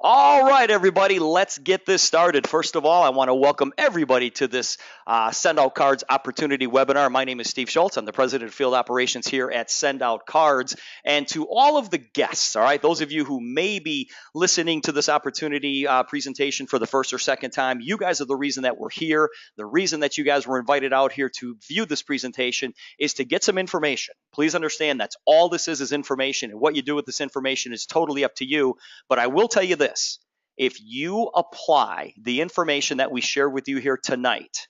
All right, everybody, let's get this started. First of all, I want to welcome everybody to this SendOutCards Opportunity webinar. My name is Steve Schultz. I'm the President of Field Operations here at SendOutCards. And to all of the guests, all right, those of you who may be listening to this opportunity presentation for the first or second time, you guys are the reason that we're here. The reason that you guys were invited out here to view this presentation is to get some information. Please understand that's all this is information, and what you do with this information is totally up to you. But I will tell you this. If you apply the information that we share with you here tonight,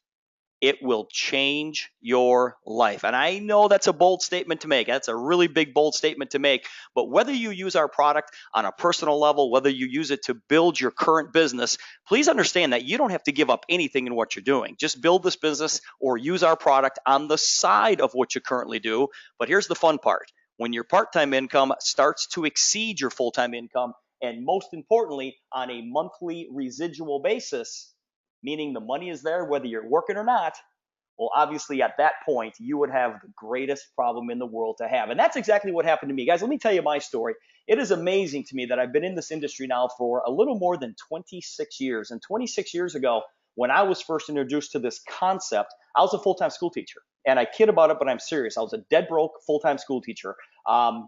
it will change your life. And I know that's a bold statement to make. That's a really big, bold statement to make. But whether you use our product on a personal level, whether you use it to build your current business, please understand that you don't have to give up anything in what you're doing. Just build this business or use our product on the side of what you currently do. But here's the fun part. When your part-time income starts to exceed your full-time income, and most importantly, on a monthly residual basis, meaning the money is there whether you're working or not, well, obviously at that point, you would have the greatest problem in the world to have. And that's exactly what happened to me. Guys, let me tell you my story. It is amazing to me that I've been in this industry now for a little more than 26 years. And 26 years ago, when I was first introduced to this concept, I was a full-time school teacher. And I kid about it, but I'm serious. I was a dead broke full-time school teacher. I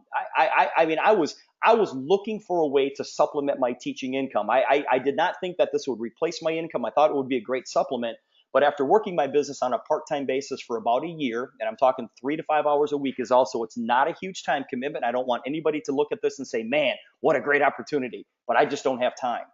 was looking for a way to supplement my teaching income. I did not think that this would replace my income. I thought it would be a great supplement. But after working my business on a part-time basis for about a year, and I'm talking 3 to 5 hours a week is also, it's not a huge time commitment. I don't want anybody to look at this and say, man, what a great opportunity, but I just don't have time.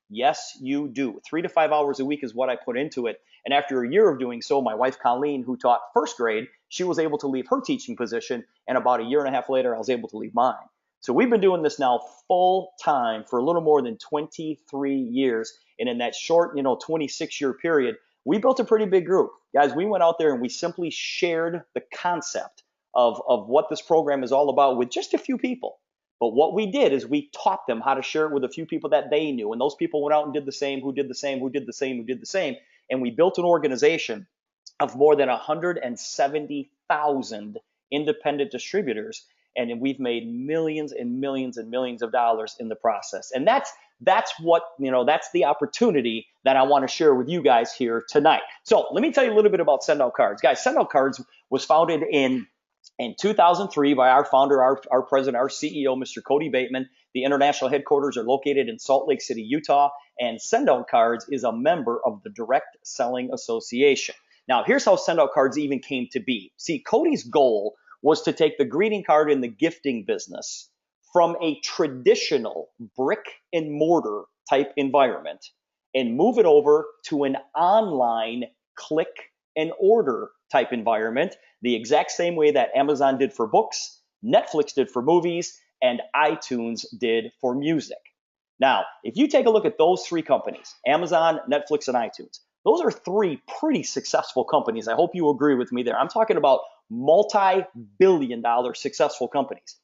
Yes, you do. 3 to 5 hours a week is what I put into it. And after a year of doing so, my wife, Colleen, who taught first grade, she was able to leave her teaching position. And about a year and a half later, I was able to leave mine. So we've been doing this now full time for a little more than 23 years. And in that short, 26-year period, we built a pretty big group. Guys, we went out there and we simply shared the concept of what this program is all about with just a few people. But what we did is we taught them how to share it with a few people that they knew. And those people went out and did the same, who did the same, who did the same, who did the same. And we built an organization of more than 170,000 independent distributors. And we've made millions and millions and millions of dollars in the process. And that's what, that's the opportunity that I want to share with you guys here tonight. So let me tell you a little bit about SendOutCards. Guys, SendOutCards was founded in 2003 by our founder, our president, our CEO, Mr. Cody Bateman. The international headquarters are located in Salt Lake City, Utah, and SendOutCards is a member of the Direct Selling Association. Now, here's how SendOutCards even came to be. See, Cody's goal was to take the greeting card and the gifting business from a traditional brick and mortar type environment and move it over to an online click and order type environment, the exact same way that Amazon did for books, Netflix did for movies, and iTunes did for music. Now, if you take a look at those three companies, Amazon, Netflix, and iTunes, those are three pretty successful companies. I hope you agree with me there. I'm talking about multi-billion-dollar successful companies.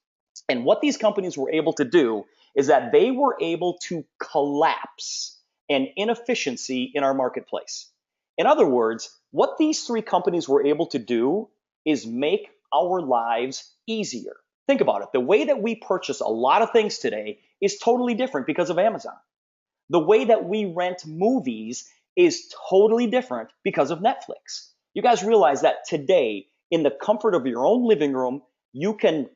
And what these companies were able to do is that they were able to collapse an inefficiency in our marketplace. In other words, what these three companies were able to do is make our lives easier. Think about it. The way that we purchase a lot of things today is totally different because of Amazon. The way that we rent movies is totally different because of Netflix. You guys realize that today, in the comfort of your own living room, you can,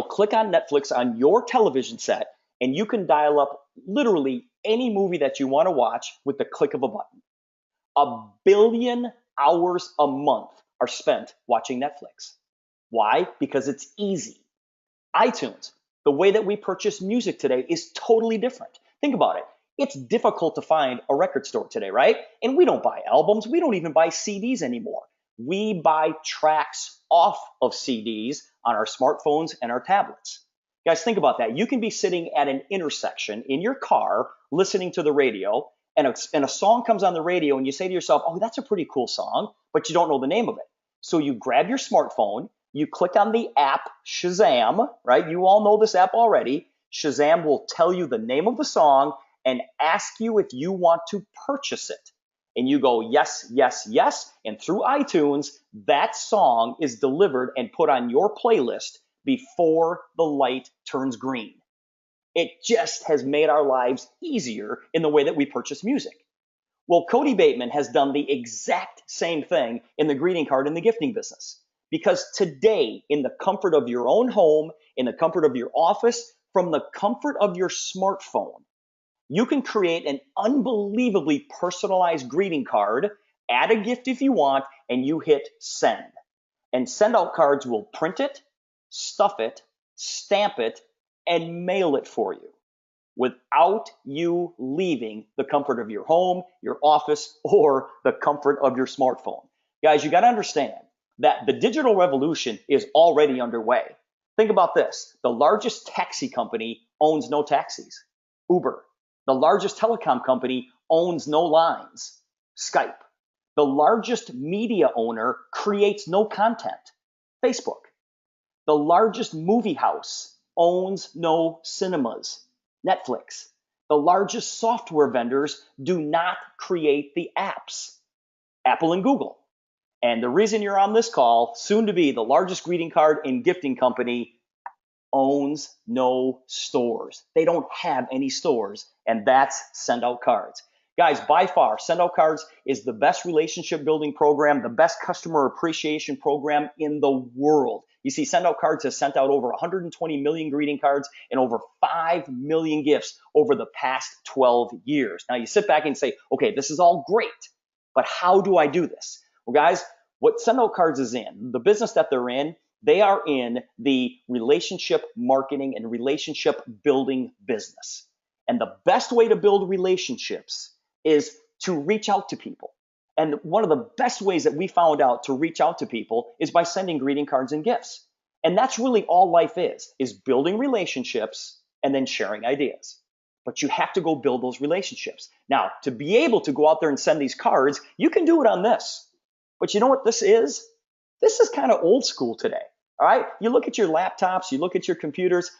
click on Netflix on your television set, and you can dial up literally any movie that you want to watch with the click of a button. 1 billion hours a month are spent watching Netflix. Why? Because it's easy. iTunes, the way that we purchase music today is totally different. Think about it. It's difficult to find a record store today, right? And we don't buy albums. We don't even buy CDs anymore. We buy tracks off of CDs on our smartphones and our tablets. Guys, think about that. You can be sitting at an intersection in your car listening to the radio, and a song comes on the radio, and you say to yourself, oh, that's a pretty cool song, but you don't know the name of it. So you grab your smartphone, you click on the app Shazam, right? You all know this app already. Shazam will tell you the name of the song and ask you if you want to purchase it. And you go, yes, yes, yes. And through iTunes, that song is delivered and put on your playlist before the light turns green. It just has made our lives easier in the way that we purchase music. Well, Cody Bateman has done the exact same thing in the greeting card and the gifting business. Because today, in the comfort of your own home, in the comfort of your office, from the comfort of your smartphone, you can create an unbelievably personalized greeting card, add a gift if you want, and you hit send. And SendOutCards will print it, stuff it, stamp it, and mail it for you without you leaving the comfort of your home, your office, or the comfort of your smartphone. Guys, you got to understand that the digital revolution is already underway. Think about this. The largest taxi company owns no taxis. Uber. The largest telecom company owns no lines. Skype. The largest media owner creates no content. Facebook. The largest movie house owns no cinemas. Netflix. The largest software vendors do not create the apps. Apple and Google. And the reason you're on this call, soon to be the largest greeting card and gifting company, owns no stores. They don't have any stores, and that's SendOutCards. Guys, by far, SendOutCards is the best relationship building program, the best customer appreciation program in the world. You see, SendOutCards has sent out over 120 million greeting cards and over 5 million gifts over the past 12 years. Now, you sit back and say, okay, this is all great, but how do I do this? Well, guys, what SendOutCards is in, the business that they're in, they are in the relationship marketing and relationship building business. And the best way to build relationships is to reach out to people. And one of the best ways that we found out to reach out to people is by sending greeting cards and gifts. And that's really all life is building relationships and then sharing ideas. But you have to go build those relationships. Now, to be able to go out there and send these cards, you can do it on this. But you know what this is? This is kind of old school today. All right? You look at your laptops, you look at your computers,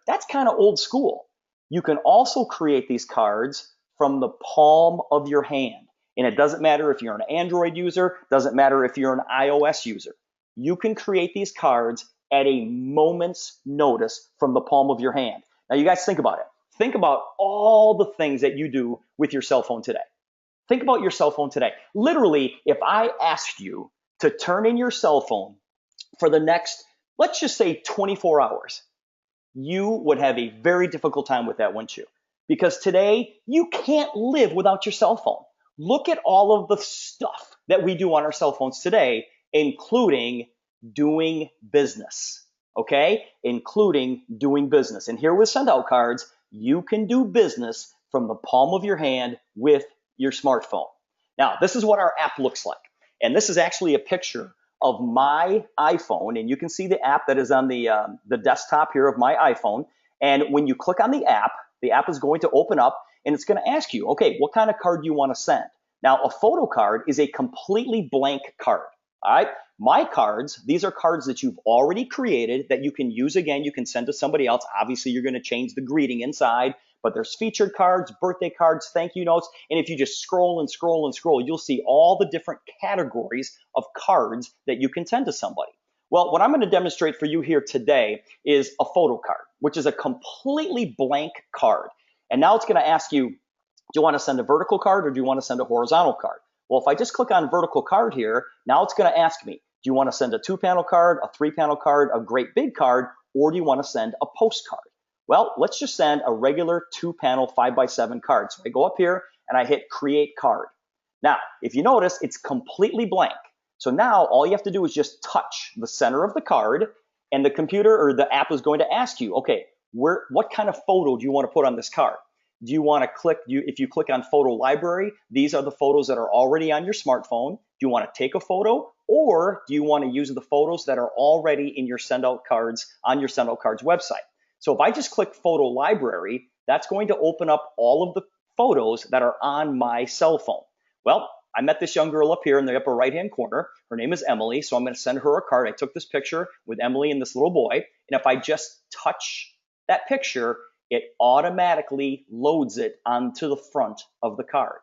that's kind of old school. You can also create these cards from the palm of your hand. And it doesn't matter if you're an Android user, doesn't matter if you're an iOS user. You can create these cards at a moment's notice from the palm of your hand. Now, you guys think about it. Think about all the things that you do with your cell phone today. Think about your cell phone today. Literally, if I asked you to turn in your cell phone for the next, let's just say 24 hours, you would have a very difficult time with that, wouldn't you? Because today, you can't live without your cell phone. Look at all of the stuff that we do on our cell phones today, including doing business, okay? Including doing business. And here with SendOutCards, you can do business from the palm of your hand with your smartphone. Now, this is what our app looks like. And this is actually a picture of my iPhone. And you can see the app that is on the desktop here of my iPhone. And when you click on the app is going to open up and it's going to ask you, okay, what kind of card do you want to send? Now, a photo card is a completely blank card. All right. My cards, these are cards that you've already created that you can use again. You can send to somebody else. Obviously, you're going to change the greeting inside, but there's featured cards, birthday cards, thank you notes. And if you just scroll and scroll and scroll, you'll see all the different categories of cards that you can send to somebody. Well, what I'm going to demonstrate for you here today is a photo card, which is a completely blank card. And now it's going to ask you, do you want to send a vertical card or do you want to send a horizontal card? Well, if I just click on vertical card here, now it's going to ask me, do you want to send a 2-panel card, a 3-panel card, a great big card, or do you want to send a postcard? Well, let's just send a regular 2-panel 5x7 card. So I go up here and I hit create card. Now, if you notice, it's completely blank. So now all you have to do is just touch the center of the card and the computer or the app is going to ask you, okay, what kind of photo do you want to put on this card? Do you want to click, if you click on photo library, these are the photos that are already on your smartphone. Do you want to take a photo or do you want to use the photos that are already in your SendOutCards on your SendOutCards website? So if I just click photo library, that's going to open up all of the photos that are on my cell phone. Well, I met this young girl up here in the upper right-hand corner. Her name is Emily, so I'm going to send her a card. I took this picture with Emily and this little boy, and if I just touch that picture, it automatically loads it onto the front of the card.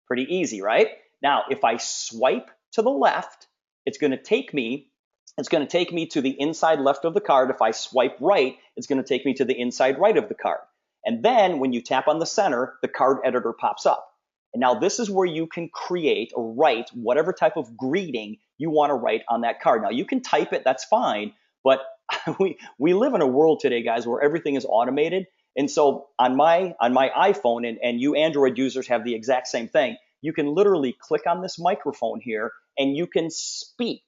Pretty easy, right? Now, if I swipe to the left, it's going to take me it's going to take me to the inside left of the card. If I swipe right, it's going to take me to the inside right of the card. And then when you tap on the center, the card editor pops up. And now this is where you can create or write whatever type of greeting you want to write on that card. Now you can type it, that's fine, but we live in a world today, guys, where everything is automated. And so on my iPhone, and you Android users have the exact same thing, you can literally click on this microphone here and you can speak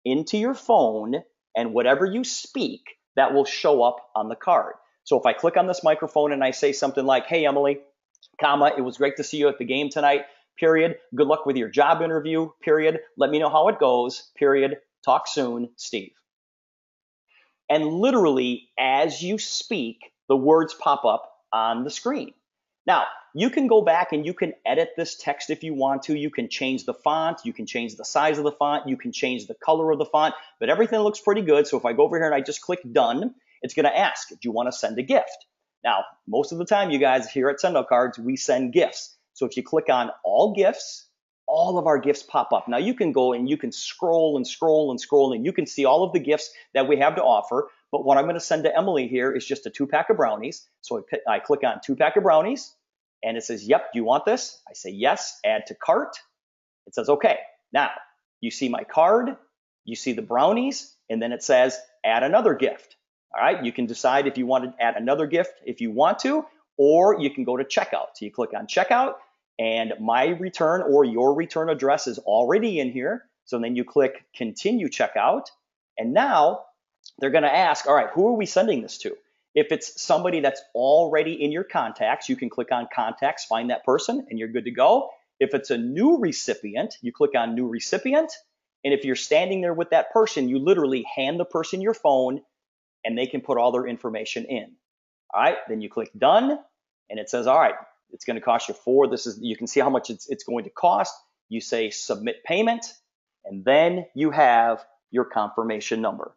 into your phone, and whatever you speak, that will show up on the card. So if I click on this microphone and I say something like, hey, Emily, comma, it was great to see you at the game tonight, period. Good luck with your job interview, period. Let me know how it goes, period. Talk soon, Steve. And literally, as you speak, the words pop up on the screen. Now, you can go back and you can edit this text if you want to. You can change the font. You can change the size of the font. You can change the color of the font. But everything looks pretty good. So if I go over here and I just click done, it's going to ask, do you want to send a gift? Now, most of the time, you guys here at SendOutCards, we send gifts. So if you click on all gifts, all of our gifts pop up. Now you can go and you can scroll and scroll and scroll, and you can see all of the gifts that we have to offer. But what I'm going to send to Emily here is just a 2-pack of brownies. So I click on 2-pack of brownies, and it says, yep, do you want this? I say yes, add to cart. It says, okay. Now you see my card, you see the brownies, and then it says add another gift. All right, you can decide if you want to add another gift if you want to, or you can go to checkout. So you click on checkout, and my return or your return address is already in here. So then you click continue checkout, and now they're going to ask, all right, who are we sending this to? If it's somebody that's already in your contacts, you can click on contacts, find that person, and you're good to go. If it's a new recipient, you click on new recipient. And if you're standing there with that person, you literally hand the person your phone and they can put all their information in. All right, then you click done, and it says, all right, it's going to cost you you can see how much it's going to cost. You say submit payment, and then you have your confirmation number.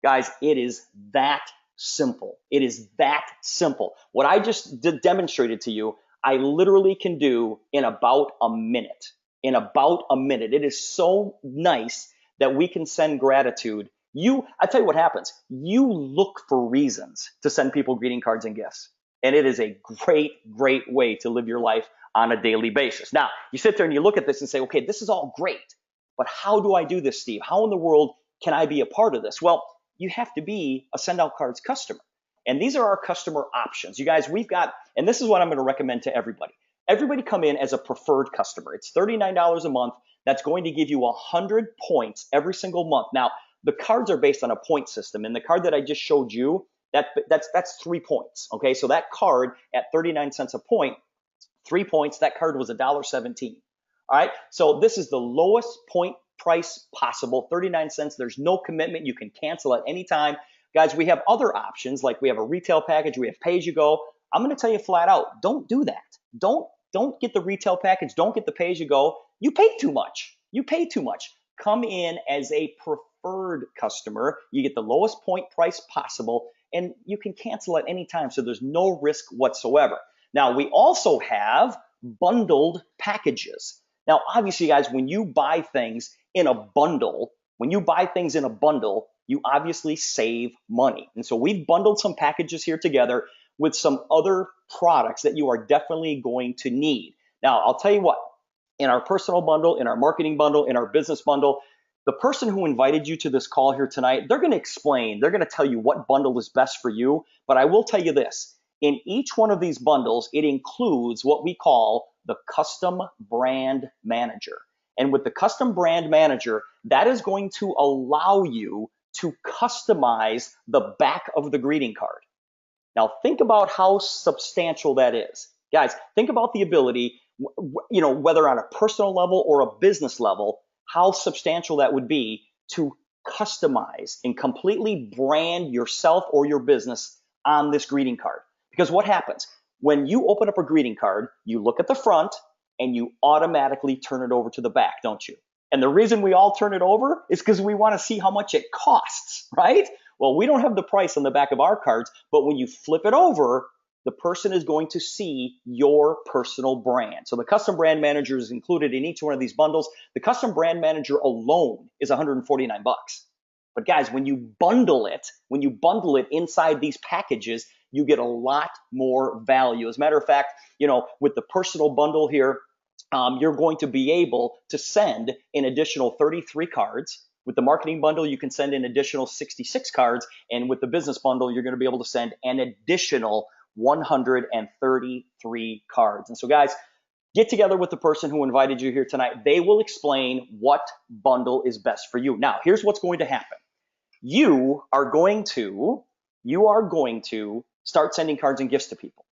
Guys, it is that simple. It is that simple. What I just demonstrated to you, I literally can do in about a minute. In about a minute. It is so nice that we can send gratitude. I tell you what happens. You look for reasons to send people greeting cards and gifts. And it is a great, great way to live your life on a daily basis. Now, you sit there and you look at this and say, okay, this is all great, but how do I do this, Steve? How in the world can I be a part of this? Well, you have to be a SendOutCards customer. And these are our customer options. You guys, we've got, and this is what I'm going to recommend to everybody. Everybody come in as a preferred customer. It's $39 a month. That's going to give you 100 points every single month. Now, the cards are based on a point system. And the card that I just showed you, that's 3 points. Okay, so that card at 39 cents a point, 3 points, that card was $1.17. All right, so this is the lowest point price possible, 39 cents. There's no commitment. You can cancel at any time. Guys, we have other options, like we have a retail package, we have pay-as-you-go. I'm going to tell you flat out, don't do that. Don't get the retail package. Don't get the pay-as-you-go. You pay too much. You pay too much. Come in as a preferred customer. You get the lowest point price possible, and you can cancel at any time, so there's no risk whatsoever. Now, we also have bundled packages. Now, obviously, guys, when you buy things in a bundle, you obviously save money. And so we've bundled some packages here together with some other products that you are definitely going to need. Now, I'll tell you what, in our personal bundle, in our marketing bundle, in our business bundle, the person who invited you to this call here tonight, they're going to tell you what bundle is best for you. But I will tell you this, in each one of these bundles, it includes what we call the custom brand manager. And with the custom brand manager, that is going to allow you to customize the back of the greeting card. Now, think about how substantial that is. Guys, think about the ability, whether on a personal level or a business level, how substantial that would be to customize and completely brand yourself or your business on this greeting card. Because what happens? When you open up a greeting card, you look at the front and you automatically turn it over to the back, don't you? And the reason we all turn it over is because we want to see how much it costs, right? Well, we don't have the price on the back of our cards, but when you flip it over, the person is going to see your personal brand. So the custom brand manager is included in each one of these bundles. The custom brand manager alone is $149. But guys, when you bundle it inside these packages, you get a lot more value. As a matter of fact, with the personal bundle here, you're going to be able to send an additional 33 cards. With the marketing bundle, you can send an additional 66 cards. And with the business bundle, you're going to be able to send an additional 133 cards. And so guys, get together with the person who invited you here tonight. They will explain what bundle is best for you. Now, here's what's going to happen. You are going to start sending cards and gifts to people.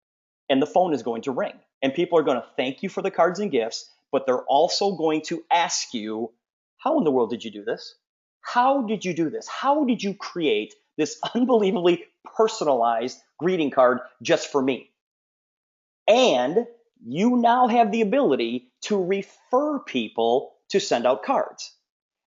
And the phone is going to ring. And people are going to thank you for the cards and gifts, but they're also going to ask you, how in the world did you do this? How did you do this? How did you create this unbelievably personalized greeting card just for me? And you now have the ability to refer people to send out cards.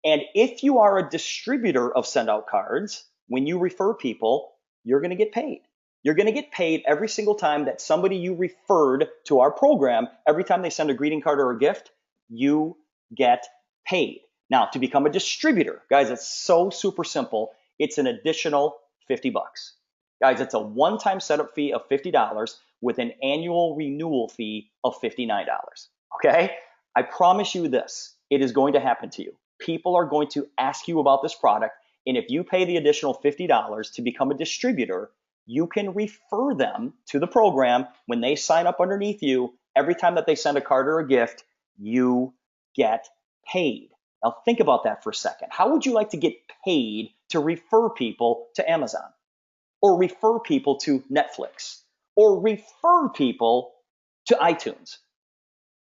And if you are a distributor of SendOutCards, when you refer people, you're going to get paid. You're going to get paid every single time that somebody you referred to our program, every time they send a greeting card or a gift, you get paid. Now, to become a distributor, guys, it's so super simple. It's an additional $50. Guys, it's a one-time setup fee of $50 with an annual renewal fee of $59. Okay? I promise you this, it is going to happen to you. People are going to ask you about this product, and if you pay the additional $50 to become a distributor, you can refer them to the program. When they sign up underneath you, every time that they send a card or a gift, you get paid. Now think about that for a second. How would you like to get paid to refer people to Amazon, or refer people to Netflix, or refer people to iTunes?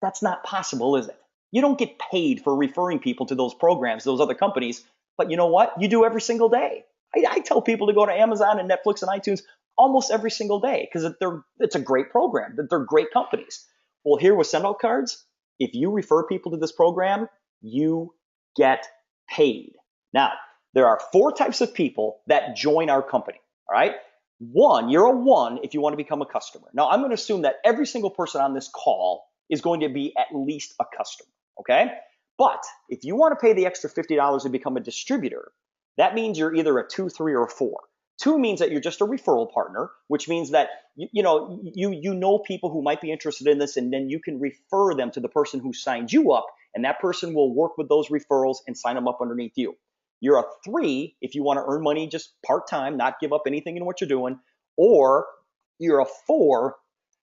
That's not possible, is it? You don't get paid for referring people to those programs, those other companies, but you know what? You do every single day. I tell people to go to Amazon and Netflix and iTunes almost every single day because it's a great program. They're great companies. Well, here with SendOutCards, if you refer people to this program, you get paid. Now, there are 4 types of people that join our company, all right? You're a 1 if you want to become a customer. Now, I'm going to assume that every single person on this call is going to be at least a customer, okay? But if you want to pay the extra $50 to become a distributor, that means you're either a 2, 3, or a 4. 2 means that you're just a referral partner, which means that you know people who might be interested in this, and then you can refer them to the person who signed you up, and that person will work with those referrals and sign them up underneath you. You're a 3 if you want to earn money just part-time, not give up anything in what you're doing, or you're a 4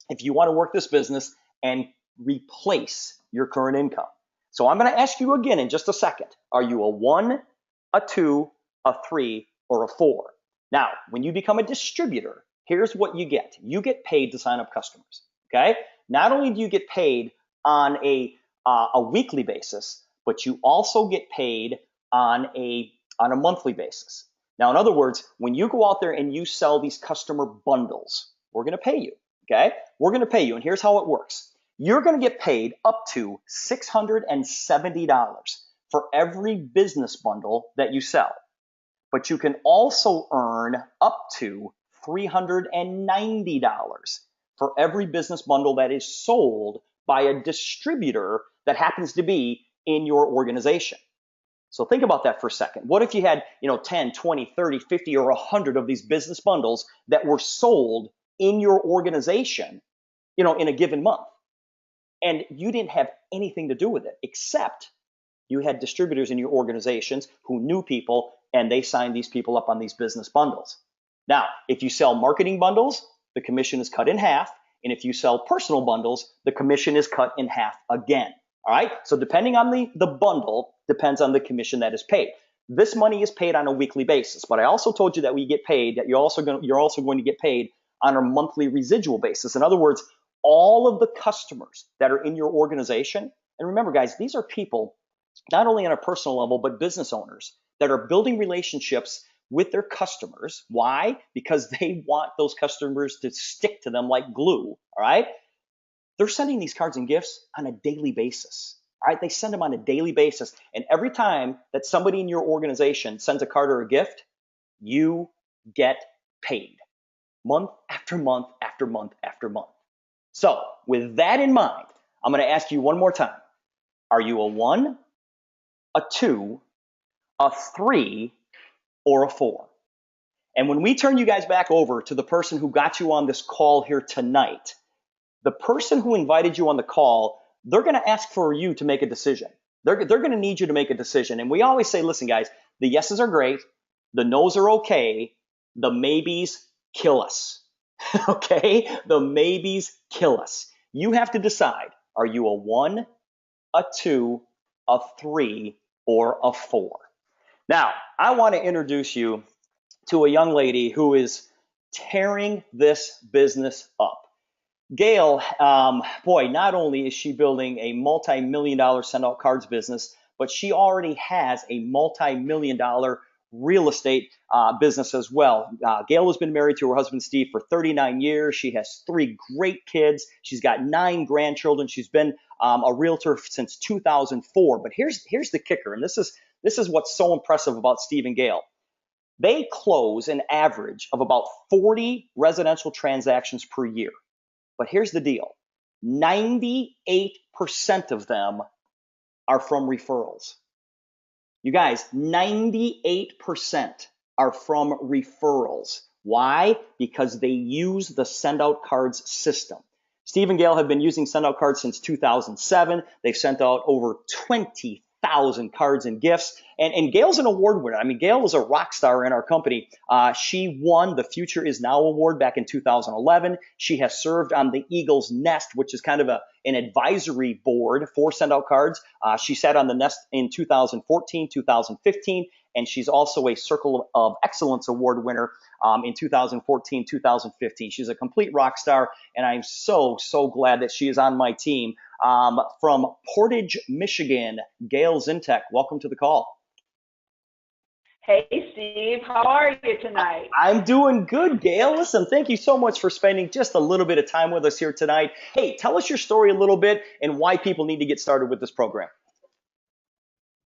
if you want to work this business and replace your current income. So I'm going to ask you again in just a second. Are you a 1, a 2, a 3, or a 4? Now, when you become a distributor, here's what you get. You get paid to sign up customers, okay? Not only do you get paid on a weekly basis, but you also get paid on a monthly basis. Now, in other words, when you go out there and you sell these customer bundles, we're going to pay you, okay? We're going to pay you, and here's how it works. You're going to get paid up to $670 for every business bundle that you sell. But you can also earn up to $390 for every business bundle that is sold by a distributor that happens to be in your organization. So think about that for a second. What if you had 10, 20, 30, 50, or 100 of these business bundles that were sold in your organization in a given month? And you didn't have anything to do with it, except you had distributors in your organizations who knew people, and they signed these people up on these business bundles. Now, if you sell marketing bundles, the commission is cut in half. And if you sell personal bundles, the commission is cut in half again. All right? So depending on the bundle, depends on the commission that is paid. This money is paid on a weekly basis. But I also told you that we get paid, that you're also going to get paid on a monthly residual basis. In other words, all of the customers that are in your organization, and remember, guys, these are people not only on a personal level, but business owners that are building relationships with their customers. Why? Because they want those customers to stick to them like glue, all right? They're sending these cards and gifts on a daily basis, all right? They send them on a daily basis. And every time that somebody in your organization sends a card or a gift, you get paid month after month after month after month. So with that in mind, I'm going to ask you one more time. Are you a 1, a 2, a 3, or a 4. And when we turn you guys back over to the person who got you on this call here tonight, the person who invited you on the call, they're going to ask for you to make a decision. They're going to need you to make a decision. And we always say, listen, guys, the yeses are great. The nos are okay. The maybes kill us. Okay? The maybes kill us. You have to decide, are you a 1, a 2, a 3, or a 4? Now, I want to introduce you to a young lady who is tearing this business up. Gail, boy, not only is she building a multi-million-dollar SendOutCards business, but she already has a multi-million-dollar real estate business as well. Gail has been married to her husband, Steve, for 39 years. She has 3 great kids. She's got 9 grandchildren. She's been a realtor since 2004. But here's the kicker, and this is what's so impressive about Steve and Gail. They close an average of about 40 residential transactions per year. But here's the deal. 98% of them are from referrals. You guys, 98% are from referrals. Why? Because they use the SendOutCards system. Steve and Gail have been using SendOutCards since 2007. They've sent out over 20,000 cards and gifts. And Gail's an award winner. I mean, Gail was a rock star in our company. She won the Future Is Now award back in 2011. She has served on the Eagle's Nest, which is kind of an advisory board for SendOutCards. She sat on the Nest in 2014, 2015, and she's also a Circle of Excellence award winner in 2014, 2015. She's a complete rock star, and I'm so glad that she is on my team. From Portage, Michigan, Gail Zintek, welcome to the call. Hey, Steve, how are you tonight? I'm doing good, Gail. Listen, thank you so much for spending just a little bit of time with us here tonight. Hey, tell us your story a little bit and why people need to get started with this program.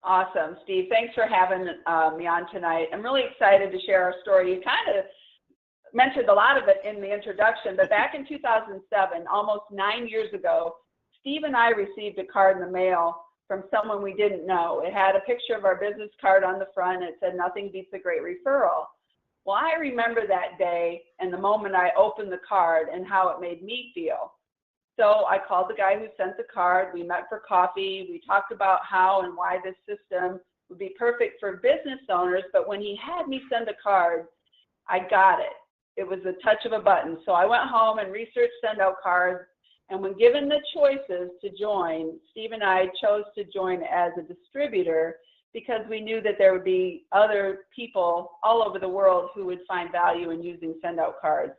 Awesome, Steve. Thanks for having me on tonight. I'm really excited to share our story. You kind of mentioned a lot of it in the introduction, but back in 2007, almost 9 years ago, Steve and I received a card in the mail from someone we didn't know. It had a picture of our business card on the front. It said, "Nothing beats a great referral." Well, I remember that day and the moment I opened the card and how it made me feel. So I called the guy who sent the card. We met for coffee. We talked about how and why this system would be perfect for business owners. But when he had me send a card, I got it. It was the touch of a button. So I went home and researched SendOutCards. And when given the choices to join, Steve and I chose to join as a distributor because we knew that there would be other people all over the world who would find value in using SendOutCards.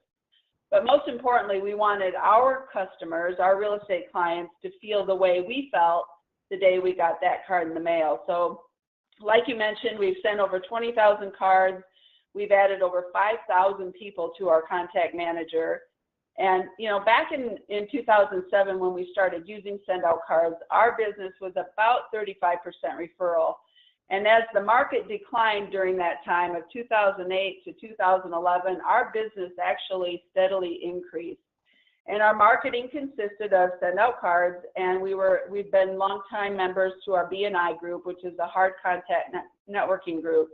But most importantly, we wanted our customers, our real estate clients, to feel the way we felt the day we got that card in the mail. So like you mentioned, we've sent over 20,000 cards. We've added over 5,000 people to our contact manager. And, you know, back in 2007, when we started using SendOutCards, our business was about 35% referral. And as the market declined during that time of 2008 to 2011, our business actually steadily increased. And our marketing consisted of SendOutCards, and we've been longtime members to our BNI group, which is a hard contact networking group.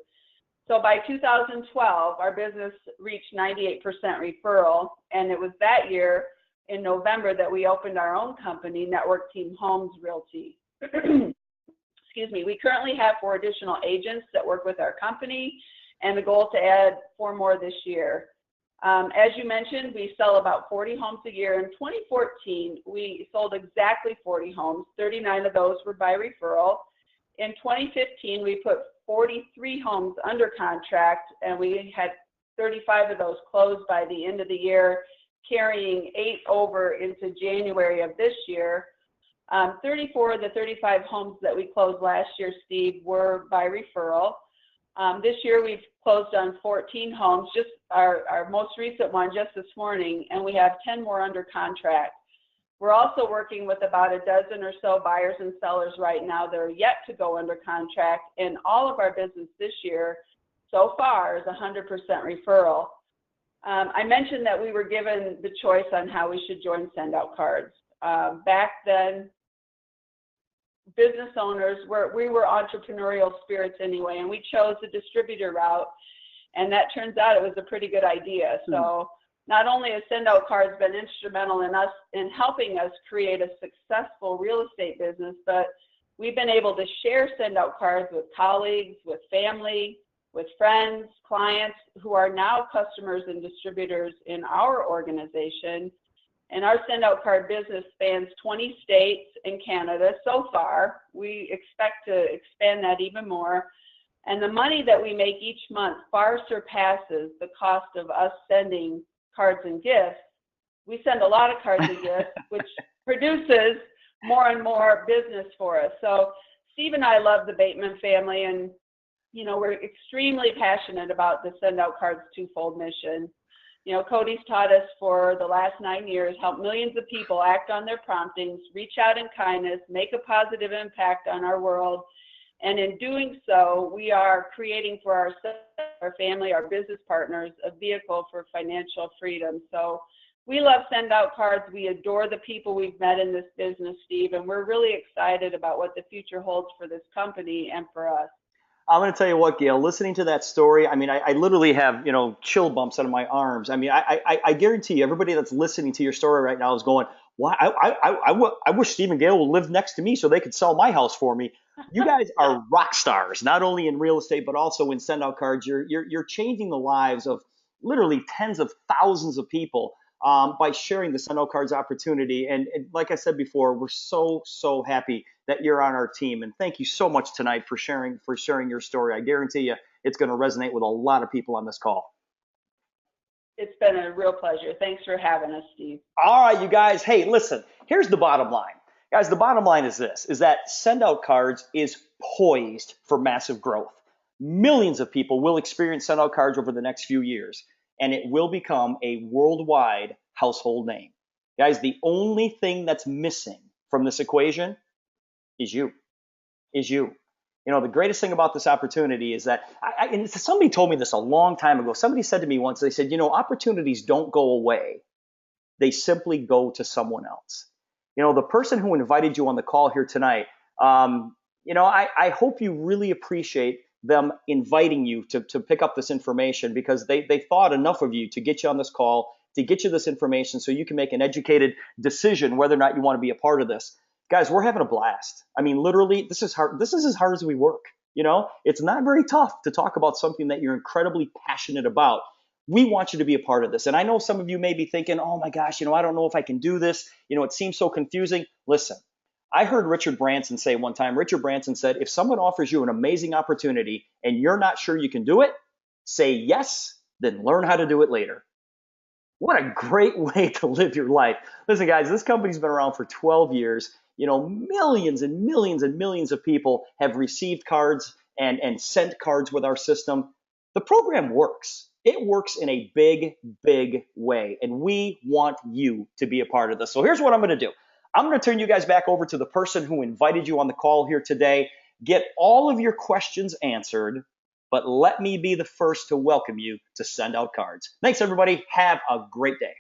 So by 2012, our business reached 98% referral, and it was that year in November that we opened our own company, Network Team Homes Realty. Excuse me. We currently have 4 additional agents that work with our company, and the goal to add 4 more this year. As you mentioned, we sell about 40 homes a year. In 2014, we sold exactly 40 homes. 39 of those were by referral. In 2015, we put 43 homes under contract, and we had 35 of those closed by the end of the year, carrying 8 over into January of this year. 34 of the 35 homes that we closed last year, Steve, were by referral. This year we've closed on 14 homes, just our most recent one just this morning, and we have 10 more under contract. We're also working with about a dozen or so buyers and sellers right now that are yet to go under contract, and all of our business this year so far is 100% referral. I mentioned that we were given the choice on how we should join SendOutCards. Back then, business owners we were entrepreneurial spirits anyway, and we chose the distributor route. And that turns out it was a pretty good idea. So not only has SendOutCards been instrumental in helping us create a successful real estate business, but we've been able to share SendOutCards with colleagues, with family, with friends, clients who are now customers and distributors in our organization. And our SendOutCard business spans 20 states and Canada so far. We expect to expand that even more. And the money that we make each month far surpasses the cost of us sending cards and gifts. We send a lot of cards and gifts, which produces more and more business for us. So Steve and I love the Bateman family, and you know, we're extremely passionate about the SendOutCards twofold mission. You know, Cody's taught us for the last 9 years, help millions of people act on their promptings, reach out in kindness, make a positive impact on our world. And in doing so, we are creating for ourselves, our family, our business partners, a vehicle for financial freedom. So we love SendOutCards. We adore the people we've met in this business, Steve, and we're really excited about what the future holds for this company and for us. I'm going to tell you what, Gail, listening to that story, I mean, I literally have, you know, chill bumps out of my arms. I mean, I guarantee you, everybody that's listening to your story right now is going, well, I wish Steve and Gail would live next to me so they could sell my house for me. You guys are rock stars, not only in real estate, but also in SendOutCards. You're changing the lives of literally tens of thousands of people by sharing the SendOutCards opportunity. And like I said before, we're so happy that you're on our team. And thank you so much tonight for sharing your story. I guarantee you it's going to resonate with a lot of people on this call. It's been a real pleasure. Thanks for having us, Steve. All right, you guys. Hey, listen, here's the bottom line. Guys, the bottom line is this, is that SendOutCards is poised for massive growth. Millions of people will experience SendOutCards over the next few years, and it will become a worldwide household name. Guys, the only thing that's missing from this equation is you. You know, the greatest thing about this opportunity is that, and somebody told me this a long time ago. Somebody said to me once, they said, you know, opportunities don't go away. They simply go to someone else. You know, the person who invited you on the call here tonight, you know, I hope you really appreciate them inviting you to pick up this information, because they thought enough of you to get you on this call, to get you this information so you can make an educated decision whether or not you want to be a part of this. Guys, we're having a blast. I mean, literally, this is hard. This is as hard as we work. You know, it's not very tough to talk about something that you're incredibly passionate about. We want you to be a part of this. And I know some of you may be thinking, oh my gosh, you know, I don't know if I can do this. You know, it seems so confusing. Listen, I heard Richard Branson say one time, Richard Branson said, if someone offers you an amazing opportunity and you're not sure you can do it, say yes, then learn how to do it later. What a great way to live your life. Listen, guys, this company's been around for 12 years. You know, millions and millions and millions of people have received cards and sent cards with our system. The program works. It works in a big way, and we want you to be a part of this. So here's what I'm going to do. I'm going to turn you guys back over to the person who invited you on the call here today. Get all of your questions answered, but let me be the first to welcome you to SendOutCards. Thanks, everybody. Have a great day.